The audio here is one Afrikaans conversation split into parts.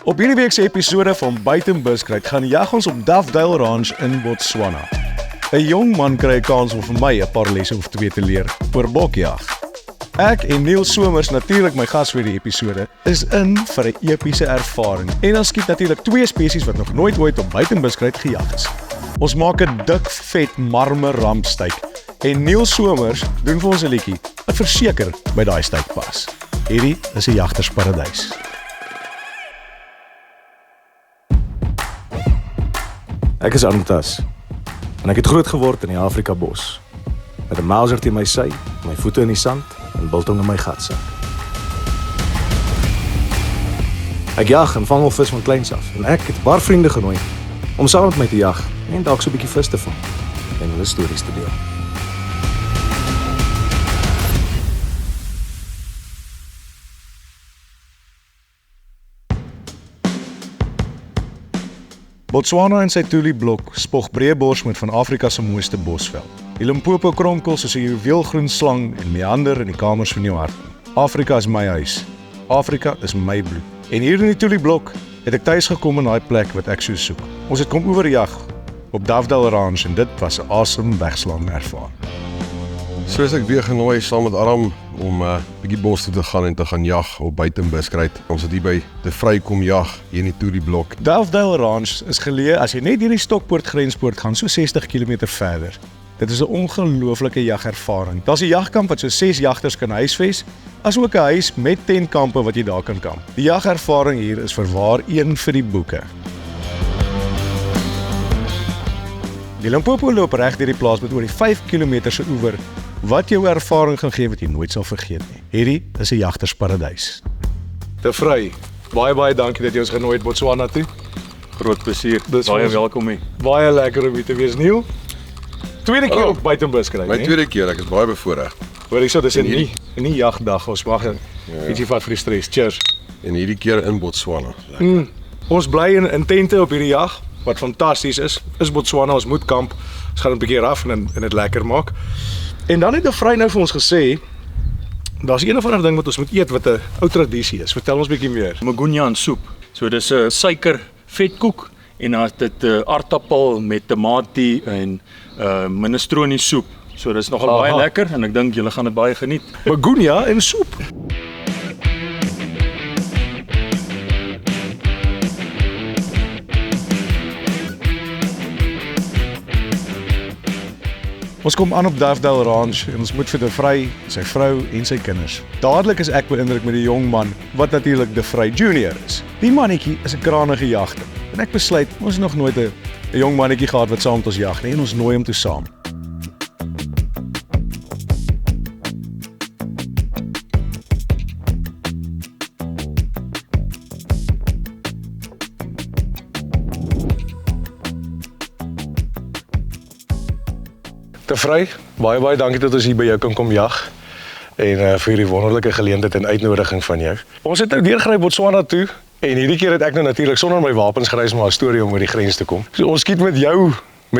Op hierdie week se episode van Buiten Buskruit gaan jag ons op Dovedale Ranch in Botswana. 'n Jong man kry 'n kans om vir my 'n paar lesse of twee te leer oor bokjag. Ek en Neil Somers, natuurlik my gas vir die episode, is in vir 'n epiese ervaring. En dan skiet natuurlik twee spesies wat nog nooit ooit op Buiten Buskruit gejag is. Ons maak 'n dik vet marmer rampsteak en Neil Somers doen vir ons 'n liedjie wat verseker by daai steak pas. Hierdie is 'n jagtersparadys. Ek is Antas en ek het groot geword in die Afrika bos. Met 'n Mauser teen my sy, my voete in die sand en biltong in my gatsak. Ek jag en vang al vis van kleins af en ek het 'n paar vriende genooi om saam met my te jag en dalk so 'n bietjie vis te vang en hulle stories te deel. Botswana en sy Tuli-blok spog breëbors met van Afrika se mooiste bosveld. Die Limpopo kronkel soos 'n juweelgroen slang en meander in die kamers van jou hart. Afrika is my huis. Afrika is my bloed. En hier in die Tuli-blok het ek tuis gekom in daai plek wat ek so soek. Ons het kom oorjag op Dovedale Ranch en dit was 'n awesome wegslaan ervaring. Soos ek weer genooi saam met Aram om 'n bietjie bos toe te gaan en te gaan jag op Buiten Buskruit. Ons het hier by De Vry kom jag hier in die Tuli-blok. Dovedale Ranch is geleë as jy net deur die Stokpoort grenspoort gaan so 60 km verder. Dit is 'n ongelooflike jagervaring. Daar's 'n jagkamp wat so 6 jagters kan huisves, asook 'n huis met tentkampe wat jy daar kan kamp. Die jagervaring hier is verwaar een vir die boeke. Die Limpopo loop reg deur die plaas met oor die 5 km se oewer wat jou ervaring gaan gee wat jy nooit sal vergeet nie. Hierdie is 'n jagtersparadys. De Vry, baie dankie dat jy ons genooi het Botswana toe. Groot plesier. Baie welkom hier. Baie lekker om hier te wees, Neil. Tweede keer op Buiten Buskruit, My tweede keer, ek is baie bevoorreg. Hoor hierso, dis 'n nie jagdag. Ons mag ietsie vat vir die stres. Cheers. En hierdie keer in Botswana. Ons bly in tente op hierdie jag, wat fantasties is. Is Botswana, ons moet kamp. Ons gaan 'n bietjie raf en dit lekker maak. En dan het De Vry nou vir ons gesê, daar's een of ander ding wat ons moet eet wat 'n ou tradisie is. Vertel ons bietjie meer. Magunyan soep. So dis 'n suiker vetkoek en dan is dit aartappel met tamatie en minestrone soep. So dis nogal baie lekker en ek dink julle gaan dit baie geniet. Magunya en soep. Ons kom aan op Dovedale Ranch en ons moet vir De Vry, sy vrou en sy kinders. Dadelik is ek beïndruk met die jong man wat natuurlik De Vry Junior is. Die mannetjie is 'n kranige jagter en ek besluit ons het nog nooit 'n jong mannetjie gehad wat saam met ons jag nie en ons nooi hom toe saam. De Vry, baie dankie dat ons hier by jou kan kom jag en vir hierdie wonderlike geleentheid en uitnodiging van jou. Ons het nou deurgery Botswana toe en hierdie keer het ek nou natuurlik sonder my wapens gereis maar 'n storie om oor die grens te kom. So ons skiet met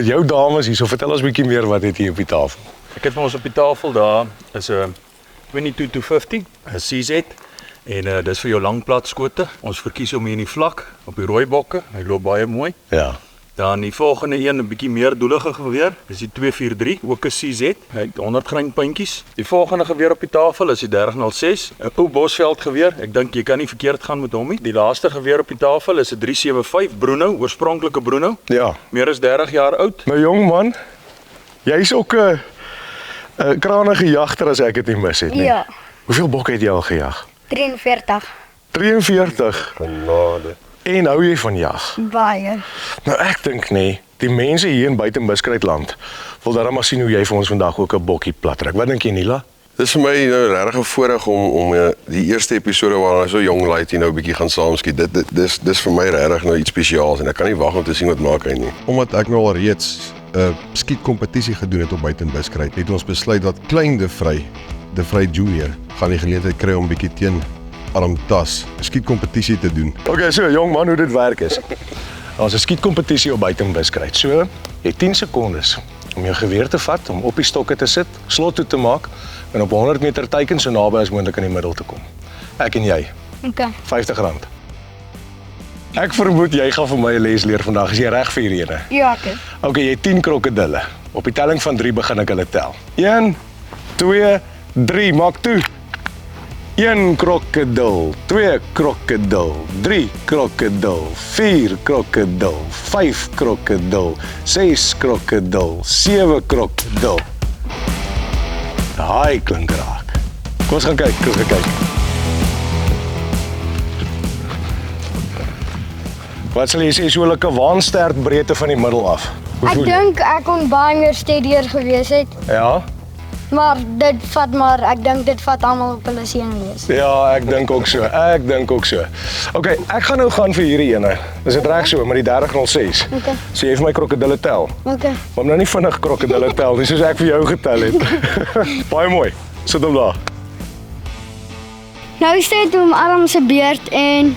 jou dames hier. So vertel ons 'n bietjie meer wat het hier op die tafel. Ek het vir ons op die tafel daar is 'n 22-250, 'n CZ en dis vir jou langplaatskote. Ons verkies hom hier in die vlak op die rooi bokke. Hy loop baie mooi. Ja. Dan die volgende een 'n bietjie meer doelige geweer, dis die 243, ook 'n CZ. Hy het 100 grain puntjies. Die volgende geweer op die tafel is die 3006, 'n ou Bosveld geweer. Ek dink jy kan nie verkeerd gaan met hom nie. Die laaste geweer op die tafel is 'n 375 Bruno, oorspronklike Bruno. Ja. Meer as 30 jaar oud. My jong man, jy's ook 'n kranige jagter as ek dit nie mis het nie. Ja, Hoeveel bokke het jy al gejag? 43. 43. Genade. En hou jy van jag? Baie. Nou ek dink nee, die mense hier in Buiten Buskruitland wil darem maar sien hoe jy vir ons vandag ook 'n bokkie plattrek. Wat dink jy, Nila? Dis vir my nou regtig 'n voorreg om die eerste episode waar hy so jong laat hier nou 'n bietjie gaan saamskiet. Dis vir my regtig nou iets spesiaals en ek kan nie wag om te sien wat maak hy nie. Omdat ek nou al reeds 'n skietkompetisie gedoen het op Buiten Buskruit, het ons besluit dat klein De Vry Junior gaan die geleentheid kry om bietjie teen Aram Tas 'n skietkompetisie te doen. Okay, so jong man, hoe dit werk is. Daar's 'n skietkompetisie op Buiten Buskruit. So, jy het 10 sekondes om jou geweer te vat, om op die stokke te sit, slot toe te maak en op 100 meter teiken so naby as moontlik in die middel te kom. Ek en jy. Okay. R50. Ek vermoed jy gaan vir my 'n les leer vandag. Is jy reg vir hierdie ene? Ja, ek is. Okay, jy het 10 krokodille. Op die telling van 3 begin ek hulle tel. 1, 2, 3, maak toe. 1 krokodil, 2 krokodil, 3 krokodil, 4 krokodil, 5 krokodil, 6 krokodil, 7 krokodil. Daai klink raak. Kom ons gaan kyk, Wat sal jy sê, so 'n kawaanstert breedte van die middel af? Hoe Ek voel jy? dink ek kon baie meer steadier gewees het, Ja? maar ek dink dit vat almal op hulle senuwees. Ja, ek dink ook so. Okay, ek gaan nou gaan vir hierdie ene. Is dit reg so met die 3006? Okay. So jy vir my krokodille tel. Okay. Maar nou nie vinnig krokodille tel nie, soos ek vir jou getel het. Baie mooi. Sit hom daar. Nou steed hom Adam se beurt en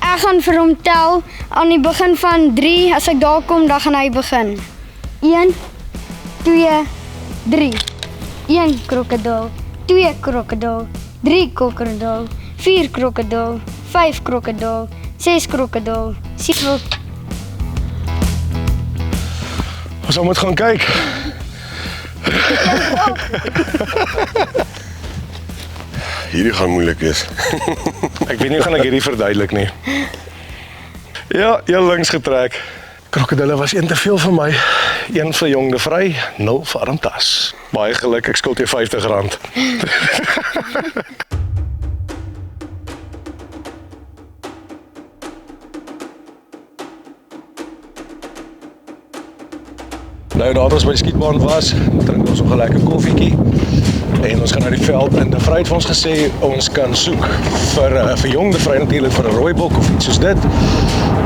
ek gaan vir hom tel aan die begin van 3. As ek daar kom, dan gaan hy begin. 1, 2, 3. 1 krokodil, 2 krokodil, 3 krokodil, 4 krokodil, 5 krokodil, 6 krokodil, 7. Ons moet gaan kyk. Hierdie gaan moeilik wees. Ek weet nie gaan ek hierdie verduidelik nie. Ja, heel links getrek. Krokodille was een te veel vir my. 1 vir Jong de Vry, 0 vir Armtas. Baie geluk, ek skuld jou R50. Nou nadat ons by die skietbaan was, drink ons nog 'n lekker koffietjie. En ons gaan na die veld en de Vry het vir ons gesê ons kan soek vir Jong de Vry natuurlik vir 'n rooibok of iets soos dit.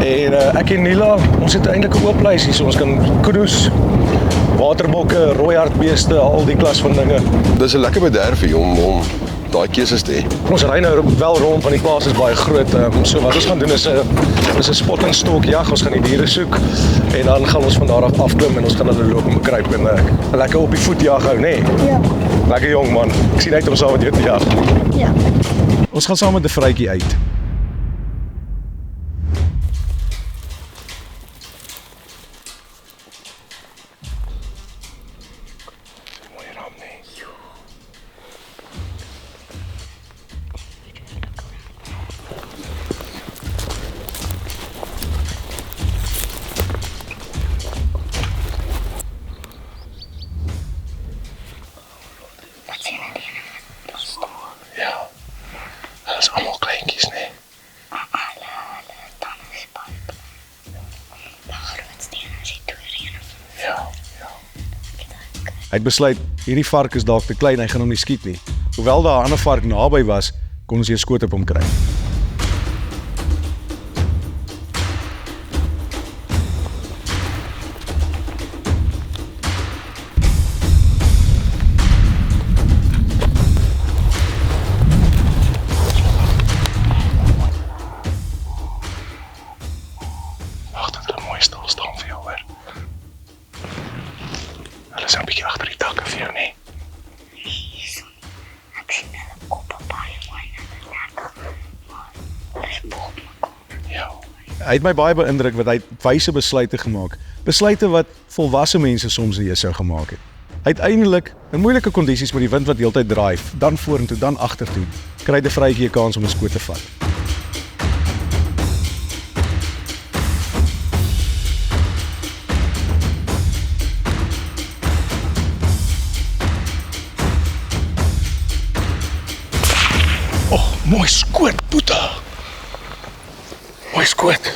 En ek en Nila, ons het eintlik 'n oop lysie, so ons kan kudu's, waterbokke, rooi hartbeeste, al die klas van dinge. Dis 'n lekker bederfie om daai keuses te hê. Ons ry nou wel rond want die plaas is baie groot. So wat ons gaan doen is 'n spottingstokjag. Ons gaan die diere soek en dan gaan ons van daar af afklim en ons gaan hulle loop en bekruip en 'n lekker op die voet jag hou, nê? Ja. Lekker jong man. Ek sien uit om saam met jou te jag. Ja. Ons gaan saam met 'n vrytjie uit. Ja. Dat is allemaal kleintjies, nee. Ja. Hy het besluit hierdie vark is dalk te klein, hy gaan hom nie skiet nie. Hoewel daar 'n ander vark naby was, kon ons 'n skoot op hom kry. Wag, dit moet mooi stil staan vir jou, hoor. Hulle is 'n bietjie agter die takke vir jou, nee. Ek sien hulle koppe baie mooi en lekker. Ja. Hy het my baie beïndruk wat hy wyse besluite gemaak. Besluite wat volwasse mense soms nie sou gemaak het. Uiteindelik, in moeilike kondisies met die wind wat heeltyd draai, dan vorentoe, dan agtertoe, kry De Vrytjie 'n kans om 'n skoot te vat. Oh, mooi skoot, Boeta. Mooi skoot.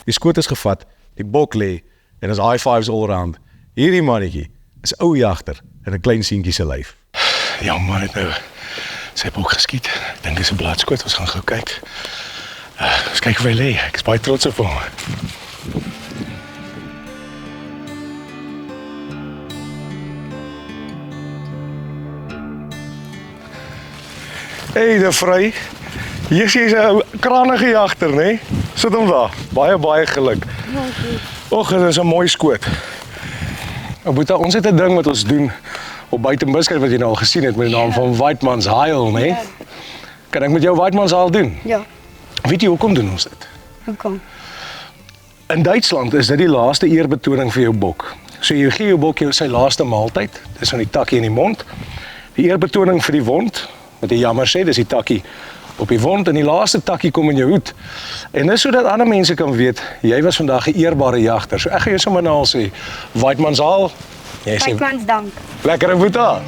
Die skoot is gevat, die bok lê en is high fives all around. Hierdie mannetjie is ou jagter in 'n klein seentjie se lyf. Ja man, het nou sy bok geskiet. Ek dink dis 'n blaadskoot, ons gaan gou kyk. Ons kyk hoe hy lê. Ek is baie trots op hom. Hey, De Vry. Hier is jy 'n kranige jagter, né? Nee? Sit hom daar. Baie geluk. Och, dit is 'n mooi skoot. Ou Boeta, ons het 'n ding wat ons doen op Buitenbuskruit wat jy nou al gesien het met die naam van Whiteman's Hail, né? Nee? Kan ek met jou Whiteman's Hail doen? Ja. Weet jy hoekom doen ons dit? Hoekom? In Duitsland is dit die laaste eerbetoning vir jou bok. So jy gee jou bok sy laaste maaltyd, dis van die takkie in die mond. Die eerbetoning vir die wond, wat jy jammer sê, dis die takkie op die wond en die laaste takkie kom in jou hoed. En dis sodat ander mense kan weet, jy was vandag 'n eerbare jagter. So ek gaan jou sommer nou al sê, Waidmannshaal, jy sê, Waidmannsdank. lekkere boeta.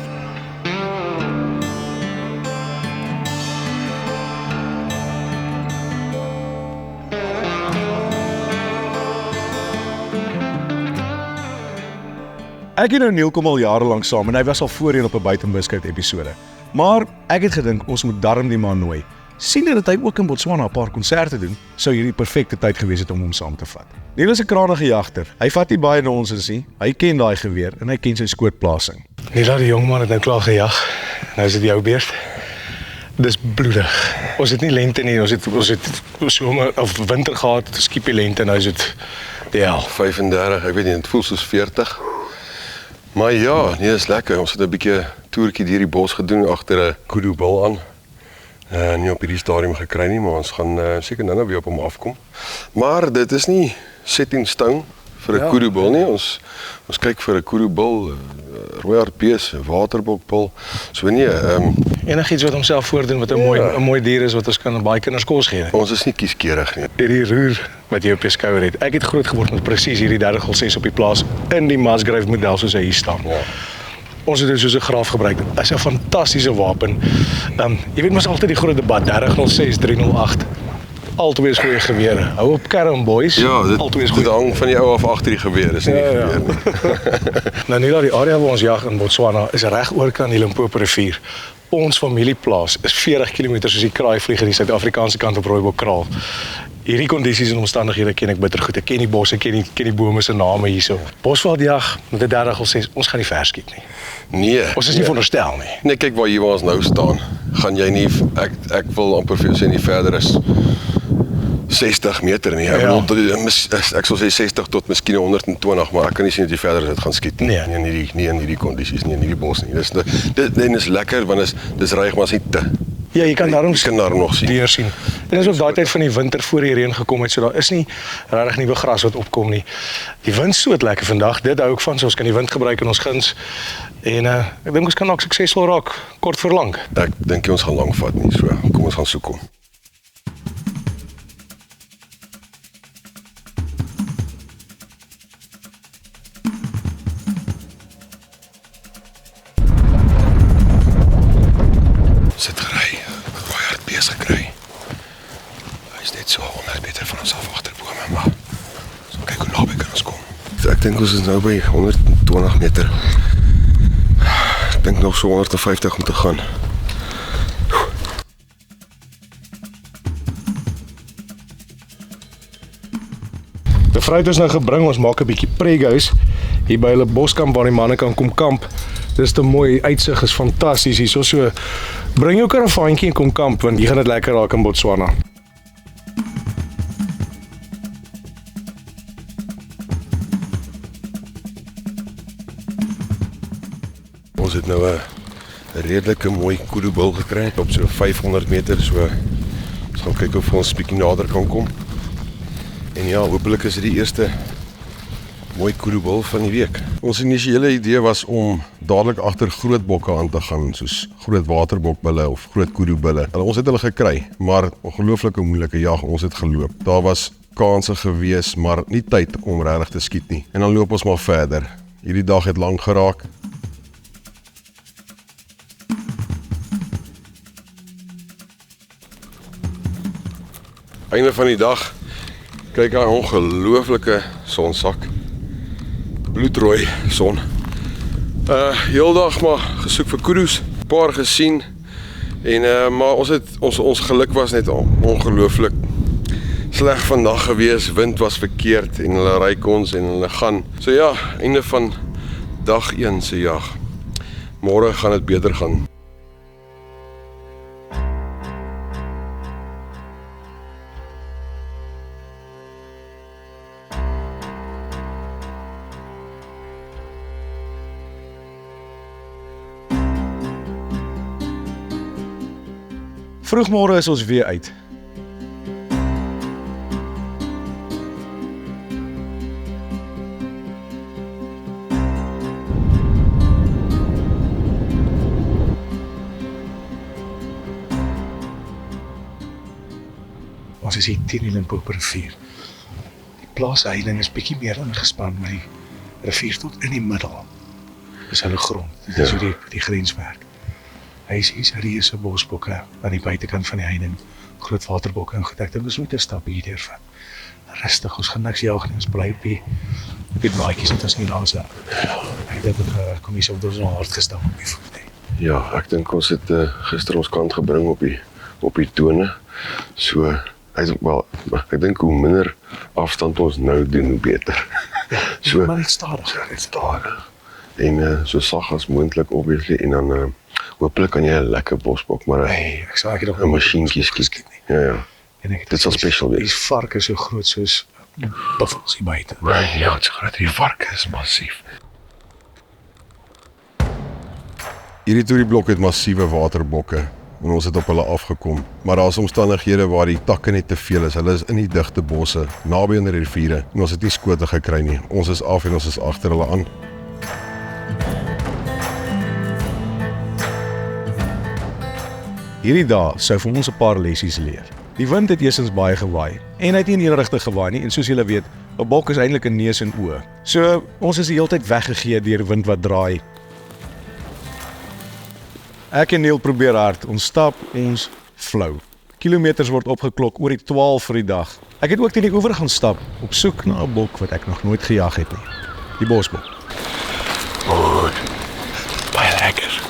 Ek en Neil kom al jare lank saam en hy was al voorheen op 'n Buitenbuskruit episode. Maar ek het gedink ons moet darm die man nooi. Sien dat hy ook in Botswana 'n paar konserte doen, sou hierdie perfekte tyd gewees het om hom saam te vat. Neil is 'n krangige jagter. Hy vat nie baie nonsens nie. Hy ken daai geweer en hy ken sy skootplasing. Nie dat die jongman het nou klaar gejag. Nou is dit jou beurt. Dis bloedig. Ons het nie lente nie, ons het somer of winter gehad, skiepie lente en nou is dit ja, 35, ek weet nie, dit voel soos 40. Maar ja, nee, is lekker. Ons het 'n bietjie toertjie deur die bos gedoen agter 'n kudu-bul aan. Nie op hierdie stadium gekry nie, maar ons gaan seker nou weer op hom afkom. Maar dit is nie set in stone vir 'n kudu-bul nie. Ons kyk vir 'n kudu-bul, rooi hartbees, 'n waterbokbul. So nee, enigiets wat homself voordoen wat 'n mooi dier is wat ons kan baie kinders kos gee. ons is nie kieskeurig nie. Hierdie roer wat jy op jou skouer het. Ek het groot geword met presies hierdie 30-6 op die plaas in die Musgrave model soos hy hier staan. Ja. Ons het dit soos 'n graaf gebruik. Dit is 'n fantastiese wapen. Jy weet mos altyd die groot debat 30-6, 308. Altwee is goeie gewere. Hou op kerm boys. Ja, Altwee is dit goeie. hang van die ou af agter die geweer, is nie die geweer nie. Nou nie dat die area waar ons jag in Botswana is reg oor kan die Limpopo rivier. Ons familieplaas is 40 km soos die kraai vlieg aan die Suid-Afrikaanse kant op Rooibokkraal. Hierdie kondisies en omstandighede ken ek bitter goed. Ek ken die bosse, ken die bome se name hierso. Bosveldjag met 'n 30-6, ons gaan nie vers skiet nie. Nee. Ons is nie veronderstel nie. Nee, kyk waar ons nou staan. Gaan jy nie ek wil amper vir jou sê nie verder is 60 meter nie. Ek bedoel ek sal sê 60 tot miskien 120, maar ek kan nie sien dat jy verder dit gaan skiet nie. Nie in hierdie kondisies nie, in hierdie bos nie. Dit is lekker want dis reg, maar is nie te. Ja, jy kan daarom nog sien. Deur sien. En dis ook daai tyd van die winter voor die reën gekom het, so daar is nie regtig nuwe gras wat opkom nie. Die wind stoot lekker vandag. Dit hou ek van, so ons kan die wind gebruik in ons guns. En ek dink ons kan ook suksesvol raak kort voor lank. Ek dink ons gaan lank vat nie, so kom ons gaan soek hom. Sit gery, rooi hartbees gekry. Hy is net so 100 meter van ons af agter bome, maar so kyk hoe naby kan ons kom. Ek dink ons is nou by 120 meter. Ek dink nog so 150 moet te gaan. Die fruit is nou gebring, ons maak 'n bietjie preghuis hier by hulle boskamp waar die manne kan kom kamp. Dis te mooi, uitsig is fantasties hierso. So bring jou karavaantjie en kom kamp want hier gaan dit lekker raak in Botswana. Ons het nou 'n redelike mooi kudu-bul gekry op so 500 meter, so ons gaan kyk of ons bietjie nader kan kom. En ja, hopelik is dit die eerste mooi kudu-bul van die week. Ons initiële idee was om dadelik agter groot bokke aan te gaan, soos groot waterbokbulle of groot kudu-bulle. Ons het hulle gekry, maar ongelooflike moeilike jag, ons het geloop. Daar was kanse gewees, maar nie tyd om regtig te skiet nie. En dan loop ons maar verder. Hierdie dag het lank geraak. Einde van die dag, kyk hy ongelooflike sonsak. Bloedrooi son. Heeldag maar gesoek vir kudus, paar gesien. En maar ons geluk was net ongelooflik sleg vandag gewees. Wind was verkeerd en hulle ry ons en hulle gaan. So ja, einde van dag 1 se jag. Môre gaan dit beter gaan. Vroegmôre is ons weer uit. Ons is hier teen die Limpopo rivier. Die plaasheining is bietjie meer ingespan, maar die rivier tot in die middel. Dis hulle grond. Dit is hoe die grens werk. Hy is hier reuse bosbokke aan die buitekant van die heining. Groot waterbokke ingedek. Ons moet 'n stap hier deurvat. Rustig, ons gaan niks jag nie, ons bly op die baadjies net as nie langs daar. Ek dink ek kom hier so op ons hard gestaan op die voet. Ja, ek dink ons het gister ons kant gebring op die tone. So, ek dink hoe minder afstand ons nou doen, hoe beter. So, Maar net stadig. En so sag as moontlik obviously en dan hopelik kan jy 'n lekker bosbok, maar Ek sal ek nog 'n masjienkie skiet. Ja. Dit sal special wees. Die varke so groot soos buffels hier buite. Ja, het is groot, die varke is massief. Hierdie toerieblok het massiewe waterbokke en ons het op hulle afgekom. Maar daar is omstandighede waar die takke net te veel is. Hulle is in die digte bosse, naby aan die riviere en ons het nie skote gekry nie. Ons is af en ons is agter hulle aan. Hierdie dae sou vir ons 'n paar lessies leer. Die wind het eersins baie gewaai en hy het nie in een rigting gewaai nie en soos julle weet, 'n bok is eintlik 'n neus en oë. So ons is die hele tyd weggegee deur wind wat draai. Ek en Neil probeer hard, ons stap, ons flou. Kilometers word opgeklok oor die 12 vir die dag. Ek het ook teen die oewer gaan stap op soek na 'n bok wat ek nog nooit gejag het nie. Die bosbok. Baie lekker.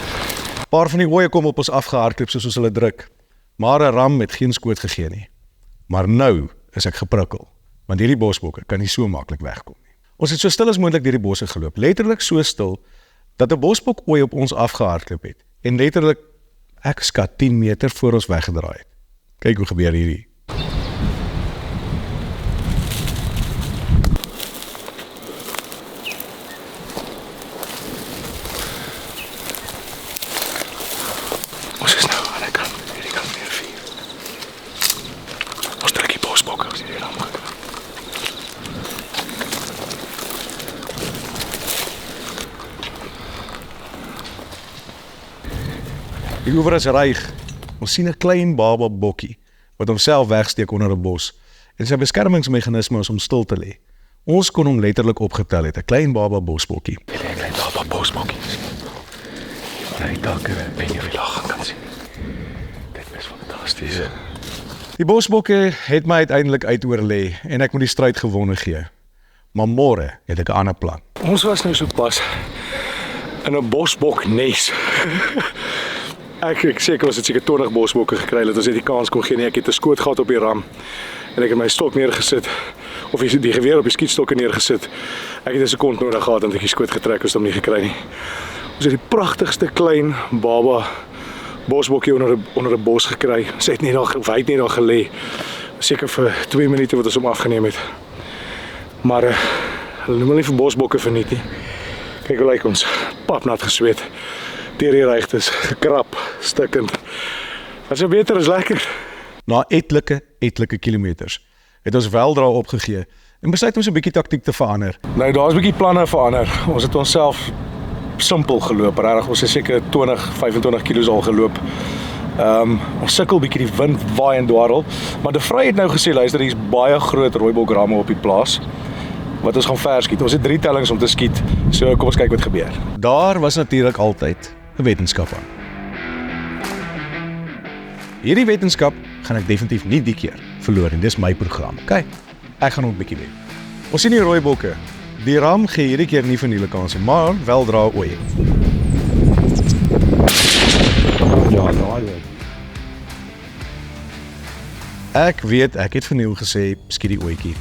'n Paar van die ooe kom op ons afgehardloop soos ons hulle druk. Maar 'n ram het geen skoot gegee nie. Maar nou is ek geprikkel, want hierdie bosbokke kan nie so maklik wegkom nie. Ons het so stil as moontlik deur die bosse geloop, letterlik so stil dat 'n bosbok ooi op ons afgehardloop het en letterlik ek skat 10 meter voor ons weggedraai het. Kyk hoe gebeur hierdie. Ons is nou aan die kant van die rivier. Ons trek die bosbokke as hierdie ram gekry. Die oewer is reig. Ons sien 'n klein baba bokkie wat homself wegsteek onder 'n bos en sy beskermingsmeganisme is om stil te lê. Ons kon hom letterlik opgetel het, 'n klein baba bosbokkie. Jy lê 'n klein baba bosbokkie. Hy dalk en jy wil lag kan sien. Dit is fantasties. Die bosbokke het my uiteindelik uitoorlê en ek moet die stryd gewonne gee. Maar môre het ek 'n ander plan. Ons was nou so pas in 'n bosboknes. Ek seker ons het seker 20 bosbokke gekry dat ons net die kans kon gee nie. Ek het 'n skoot gehad op die ram en ek het my stok neergesit of die geweer op die skietstokke neergesit. Ek het 'n sekond nodig gehad om die skoot getrek as hom nie gekry nie. Ons het die pragtigste klein baba bosbokkie onder 'n bos gekry. Sy het net daar wyd net daar gelê. Seker vir 2 minute wat ons hom afgeneem het. Maar hulle noem hulle nie vir bosbokke verniet nie. Kyk hoe lyk ons, papnat gesweet. Deur die regtes, gekrap, stikkend. Wat so beter is lekker. Na etlike kilometers het ons weldra opgegee en besluit om so 'n bietjie taktiek te verander. Nou daar's 'n bietjie planne verander. Ons het onsself simpel geloop. Regtig, ons het seker 20-25 kilos al geloop. Ons sukkel bietjie, die wind waai en dwarrel. Maar De Vrij het nou gesê, luister, hier's baie groot rooibokramme op die plaas wat ons gaan verskiet. Ons het 3 tellings om te skiet. So kom ons kyk wat gebeur. Daar was natuurlik altyd 'n wetenskap aan. Hierdie wetenskap gaan ek definitief nie die keer verloor nie. Dis my program. Kyk, ek gaan ook 'n bietjie wen. Ons sien die rooibokke. Die ram gee hierdie keer nie verniele kanse, maar wel dra ooi. Ja, ek weet, ek het verniel gesê, skiet die ooitjie.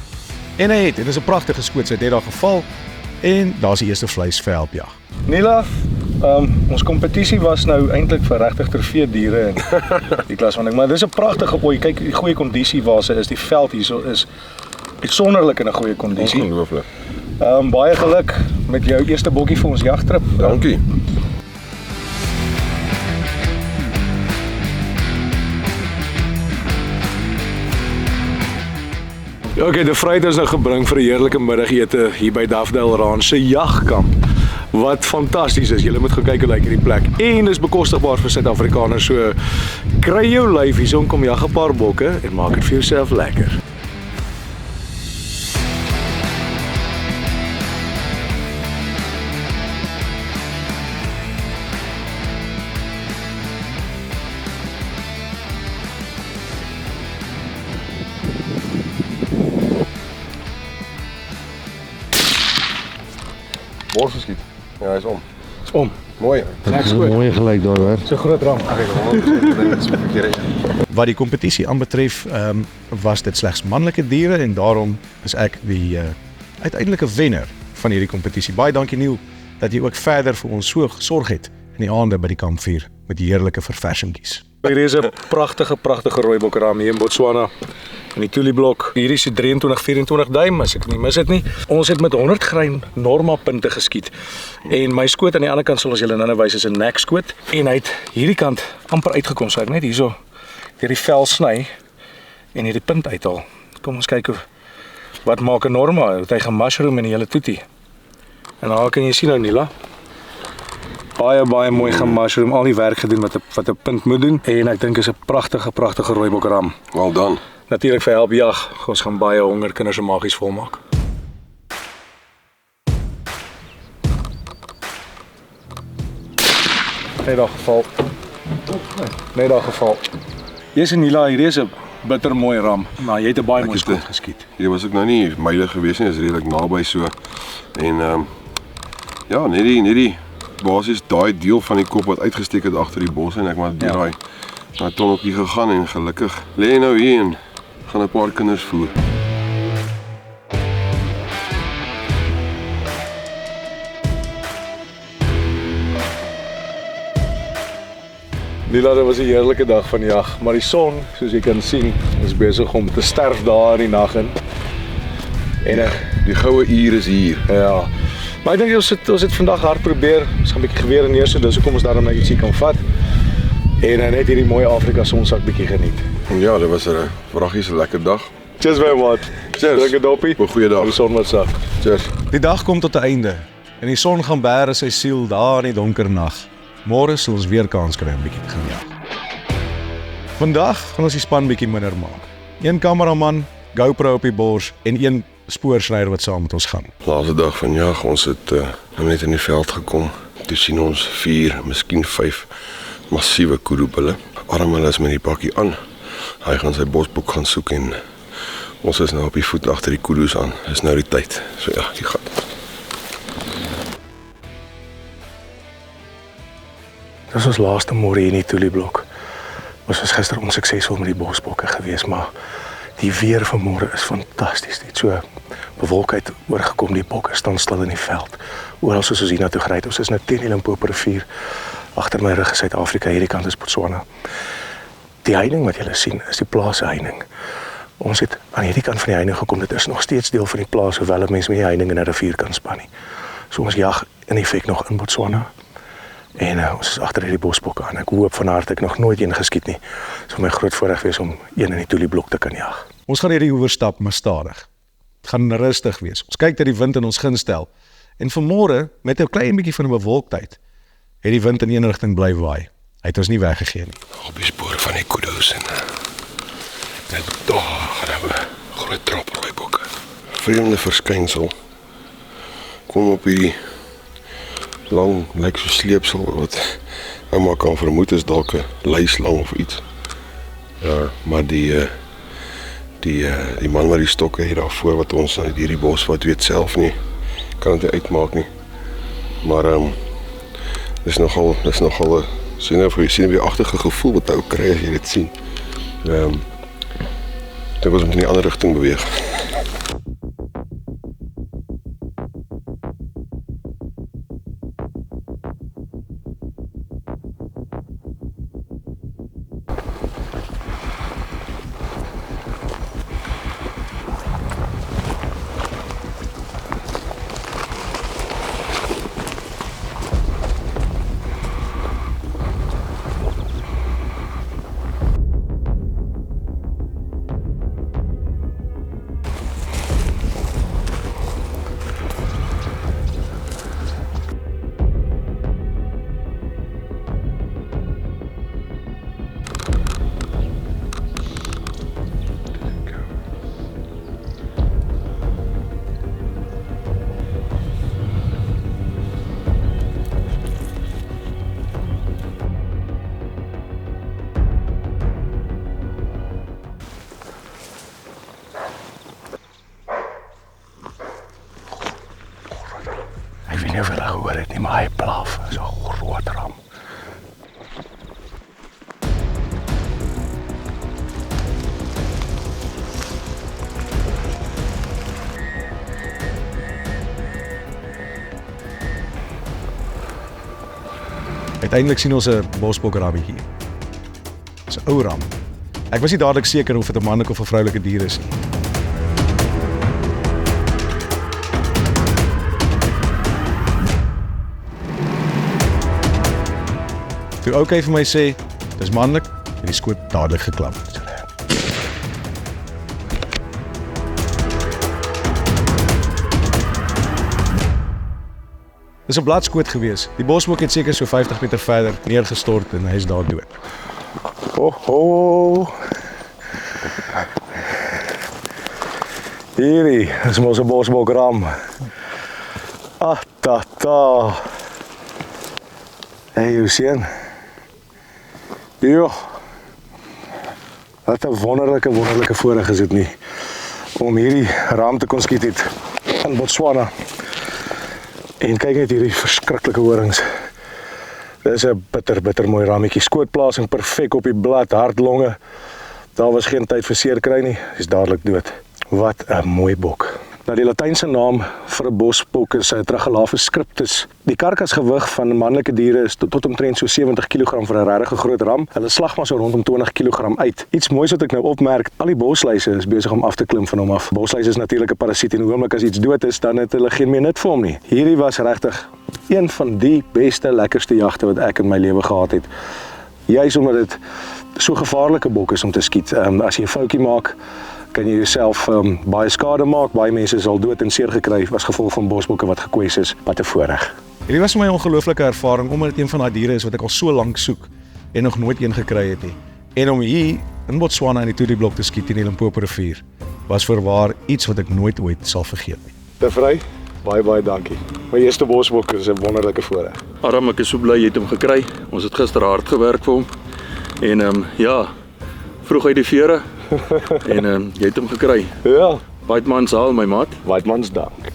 En hy het, dit is 'n pragtige skoot, sy het net daar geval en daar's die eerste vleisveldjag. Nila, ons kompetisie was nou eintlik vir regtig trofeediere en die klas van ding, maar dis 'n pragtige ooi. Kyk, die goeie kondisie waar sy is, die veld hierso is uitsonderlik in 'n goeie kondisie. Ongelooflik. Baie geluk met jou eerste bokkie vir ons jagtrip. Dankie. Ja, okay, De Vrij het ons nou gebring vir 'n heerlike middagete hier by Daffdale Ranch se jagkamp. wat fantasties is. Julle moet gaan kyk hoe lyk hierdie plek. En is bekostigbaar vir Suid-Afrikaners. So kry jou lyf hier, kom jag 'n paar bokke en maak dit vir jouself lekker. Bors geskiet. Ja, hy is om. Om. Mooi. Lekker goed. Mooi gelyk daar hoor. So groot ram. Wat die kompetisie aanbetref, was dit slegs manlike diere en daarom is ek die uiteindelike wenner van hierdie kompetisie. Baie dankie Neil dat jy ook verder vir ons so gesorg het in die aande by die kampvuur met die heerlike verversingkies. Hier is 'n pragtige rooibokram hier in Botswana. In die Tuli blok. Hier is 23-24 duim, as ek nie mis dit nie. Ons het met 100 grein Norma punte geskiet. En my skoot aan die ander kant sal ons julle nou wys is 'n nek skoot en hy het hierdie kant amper uitgekom, so ek net hierso deur die vel sny en hierdie punt uithaal. Kom ons kyk wat maak 'n Norma. Het hy gemushroom in die hele toetie. En daar kan jy sien nou Nila. Baie mooi gemushroom, al die werk gedoen wat 'n punt moet doen en ek dink is 'n pragtige rooibokram. Well done. Natuurlik vir help jag. Ons gaan baie honger kinders se magies volmaak. Net daar geval. Net daar geval. Jy's in Nila, hier is 'n bittermooi ram, maar jy het 'n baie mooi skoot geskiet. Hier was ek nou nie myle gewees nie, is redelik naby so. En ja, net die basies daai deel van die kop wat uitgesteek het agter die bos en ek maar deur daai tonneltjie gegaan en gelukkig lê hy nou hier en gaan 'n paar kinders voer. Nila, dit was 'n heerlike dag van jag, maar die son, soos jy kan sien, is besig om te sterf daar in die nag in. En Die goue uur is hier. ja. Maar ek dink ons het vandag hard probeer. Ons gaan 'n bietjie geweer neersit, dis hoekom ons daarom net ietsie kan vat. En net hierdie mooi Afrika sonsak bietjie geniet. En ja, dit was 'n vraggies 'n lekker dag. Cheers my maat. Cheers. Drink 'n doppie. 'n Goeie dag. Die son wat sak. Cheers. Die dag kom tot 'n einde en die son gaan bære sy siel daar in die donker nag. Môre sal ons weer kans kry om bietjie te gaan jag. Vandag gaan ons die span bietjie minder maak. Een kameraman, GoPro op die bors en een spoorsnyer wat saam met ons gaan. Laaste dag van jag, ons het nou net in die veld gekom. Toe sien ons 4, miskien 5 massiewe kudubulle. Armel is met die bakkie aan. Hy gaan sy bosboek gaan soek en ons is nou op die voet agter die kudus aan. Dis nou die tyd. So ja, die gaan. Dis ons laaste môre hier in die Tuli blok. Ons was gister onsuksesvol met die bosbokke geweest, maar die weer van môre is fantasties. Dit so bewolkheid oorgekom, die bokke staan stil in die veld. Oral soos ons hiernatoe gery het. Ons is nou teen die Limpopo rivier. Agter my rug is Suid-Afrika, hierdie kant is Botswana. Die heining wat julle sien, is die plaas se heining. Ons het aan hierdie kant van die heining gekom. Dit is nog steeds deel van die plaas, hoewel 'n mens met die heining in 'n rivier kan span nie. So ons jag in effek nog in Botswana. En ons is agter hierdie bosbokke aan. Ek hoop van harte ek nog nooit een geskiet nie. So my groot voorreg wees om een in die Tuli blok te kan jag. Ons gaan hierdie oorstap maar stadig. Dit gaan rustig wees. Ons kyk dat die wind in ons gunst stel. En vanmôre met 'n klein bietjie van 'n bewolktheid het die wind in een rigting bly waai. Hy het ons nie weggegee nie. Op die spore van die kudus en net daar gaan 'n groot trop rooibokke. Vreemde verskynsel. Kom op hierdie lang lyk so sleepsel wat ouma kan vermoed is dalk 'n luislang of iets. Ja, maar die man met die stokke hier daarvoor wat ons uit hierdie bos wat weet self nie kan dit uitmaak nie. Maar dis nogal 'n sien 'n agterige gevoel wat ou kry as jy dit sien. Dit was in 'n ander rigting beweeg. nie of julle gehoor het nie, maar hy blaf. Dis 'n groot ram. Uiteindelik sien ons 'n bosbokrammetjie. Dis 'n ou ram. Ek was nie dadelik seker of dit 'n manlike of 'n vroulike dier is nie. Toe okay vir my sê, dis manlik, en die skoot dadelik geklap. Dis 'n bladskoot gewees. Die bosbok het seker so 50 meter verder neergestort en hy is daar dood. Ho. Hierdie is mos 'n bosbokram. Ta. Hey, hoe sien? Jo. Wat 'n wonderlike voorreg is dit nie om hierdie ram te kon skiet het in Botswana. En kyk net hierdie verskriklike horings. Dis 'n bitter mooi rammetjie. Skootplasing perfek op die blad, hartlonge. Daar was geen tyd vir seer kry nie. Hy's dadelik dood. Wat 'n mooi bok. Nou die Latynse naam vir 'n bosbok is Tragelaphus scriptus. Die karkasgewig van manlike diere is tot omtrent so 70 kg vir 'n regtig groot ram. Hulle slag maar so rondom 20 kg uit. Iets moois wat ek nou opmerk, al die bosluise is besig om af te klim van hom af. Bosluise is natuurlik 'n parasiet en oomblik as iets dood is, dan het hulle geen meer nut vir hom nie. Hierdie was regtig een van die beste, lekkerste jagte wat ek in my lewe gehad het. Juis omdat dit so gevaarlike bok is om te skiet. As jy 'n foutjie maak, kan jy jouself baie skade maak. Baie mense sal dood en seer gekry as gevolg van bosbokke wat gekwes is. Wat 'n voorreg. Hierdie was vir my 'n ongelooflike ervaring omdat dit een van daai diere is wat ek al so lank soek en nog nooit een gekry het nie. En om hier in Botswana in die Toerieblok te skiet in die Limpopo rivier was voorwaar iets wat ek nooit ooit sal vergeet nie. Te vry, baie dankie. My eerste bosbok is 'n wonderlike voorreg. Aram, ek is so bly jy het hom gekry. Ons het gister hard gewerk vir hom. En ja, vroeg uit die vere en jy het hom gekry. Ja, Baitman se haal my maat. Weidmans dank.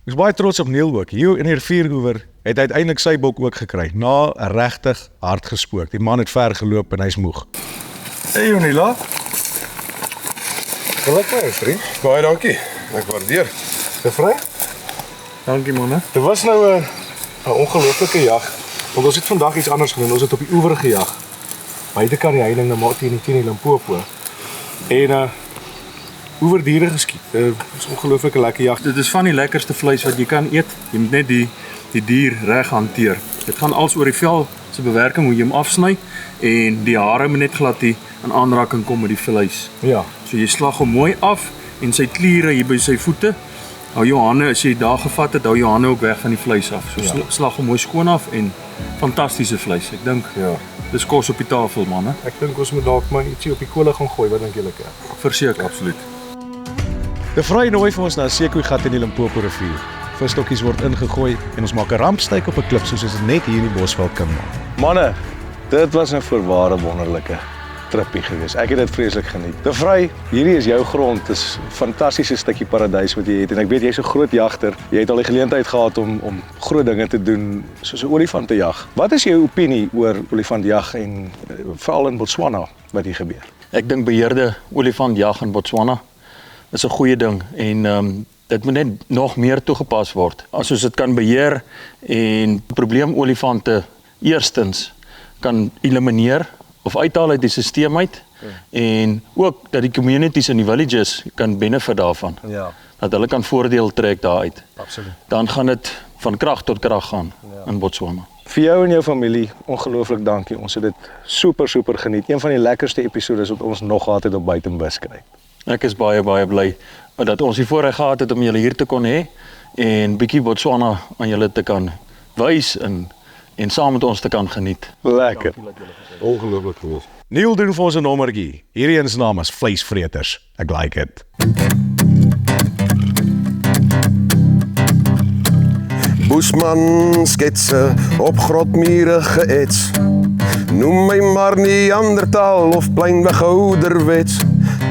Ek is baie trots op Neil ook. Hier in die rivierhoewer het hy uiteindelik sy bok ook gekry. Na 'n regtig hard gespook. Die man het ver geloop en hy's moeg. Hey Jonila, Gelukkig, vriend. baie dankie. Ek waardeer. Te vry? Dankie manne. Dit was nou 'n ongelooflike jag. Want ons het vandag iets anders gedoen. Ons het op die oewer gejag. Buite kan die heininge maar teen die Limpopo. En oeverdiere geskiet. Dit is 'n ongelooflike lekker jag. Dit is van die lekkerste vleis wat jy kan eet. Jy moet net die dier reg hanteer. Dit gaan als oor die vel se bewerking hoe jy hom afsny en die hare moet net glad nie in aanraking kom met die vleis. Ja. So jy slag hom mooi af en sy kliere hier by sy voete. Hou jou hande as jy daar gevat het, hou jou hande ook weg van die vleis af. So slag hom mooi skoon af en fantastiese vleis. Ek dink dis kos op die tafel manne. Ek dink ons moet dalk maar ietsie op die kolle gaan gooi. Wat dink julle? Verseker, absoluut. De Vry nooi vir ons na 'n seekoeigat in die Limpopo rivier. Visstokkies word ingegooi en ons maak 'n rampstyk op 'n klip soos ons dit net hier in die Bosveld kan maak. Manne, dit was 'n voorware wonderlike trippie geweest. Ek het dit vreeslik geniet. De Vry, hierdie is jou grond. Dit is 'n fantastiese stukkie paradys wat jy het en ek weet jy's 'n groot jagter. Jy het al die geleentheid gehad om groot dinge te doen soos 'n olifant te jag. Wat is jou opinie oor olifantjag en veral in Botswana wat hier gebeur? Ek dink beheerde olifantjag in Botswana is 'n goeie ding en dit moet net nog meer toegepas word. As ons dit kan beheer en probleemolifante eerstens kan elimineer of uithaal uit die stelsel uit en ook dat die communities in die villages kan benefit daarvan. Ja. Dat hulle kan voordeel trek daaruit. Absoluut. Dan gaan dit van krag tot krag gaan in Botswana. vir jou en jou familie, ongelooflik dankie. Ons het dit super geniet. Een van die lekkerste episodes wat ons nog gehad het op Buitenbuskruit. Ek is baie bly dat ons die voorreg gehad het om julle hier te kon hê en bietjie Botswana aan julle te kan wys en saam met ons te kan geniet. Lekker. Ongelooflik geweest. Neil doen vir ons 'n nommertjie. Hierdie een se naam is Vleisvreters. Ek like it. Boesman sketse op grotmure geets. Noem my maar Neandertal of pleinweg ouderwets.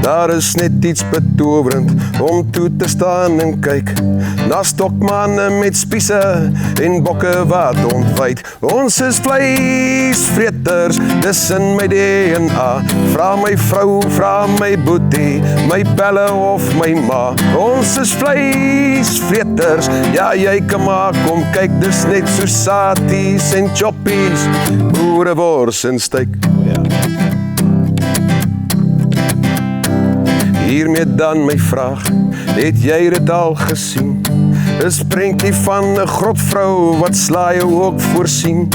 Daar is net iets betowerend om toe te staan en kyk na stokmanne met spiese en bokke wat ontwyd. Ons is vleisvreters, dis in my DNA. Vra my vrou, vra my boetie, my pelle of my ma. Ons is vleisvreters, ja jy kan maar kom kyk, dis net so saties en choppies, boerewors en steak. Hiermee dan my vraag, het jy dit al gesien? Is prentjie van 'n grotvrou wat slaai ook voorsien.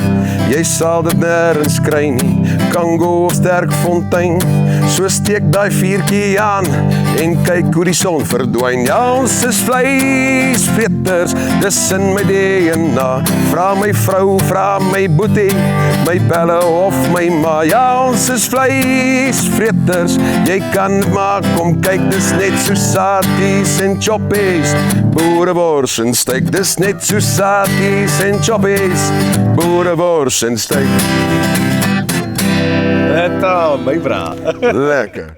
Jy sal dit nêrens kry nie, Kango of Sterkfontein. So steek daai vuurtjie aan en kyk hoe die son verdwyn. Ja, ons is vleisvreters, dis in my DNA. Vra my vrou, vra my boetie, my pelle of my ma. Ja, ons is vleisvreters, jy kan maar kom kyk, dis net so saties en choppies, boerewors en steak. Dis net so saties en choppies, boerewors en steak. Eta, my bra. Lekker.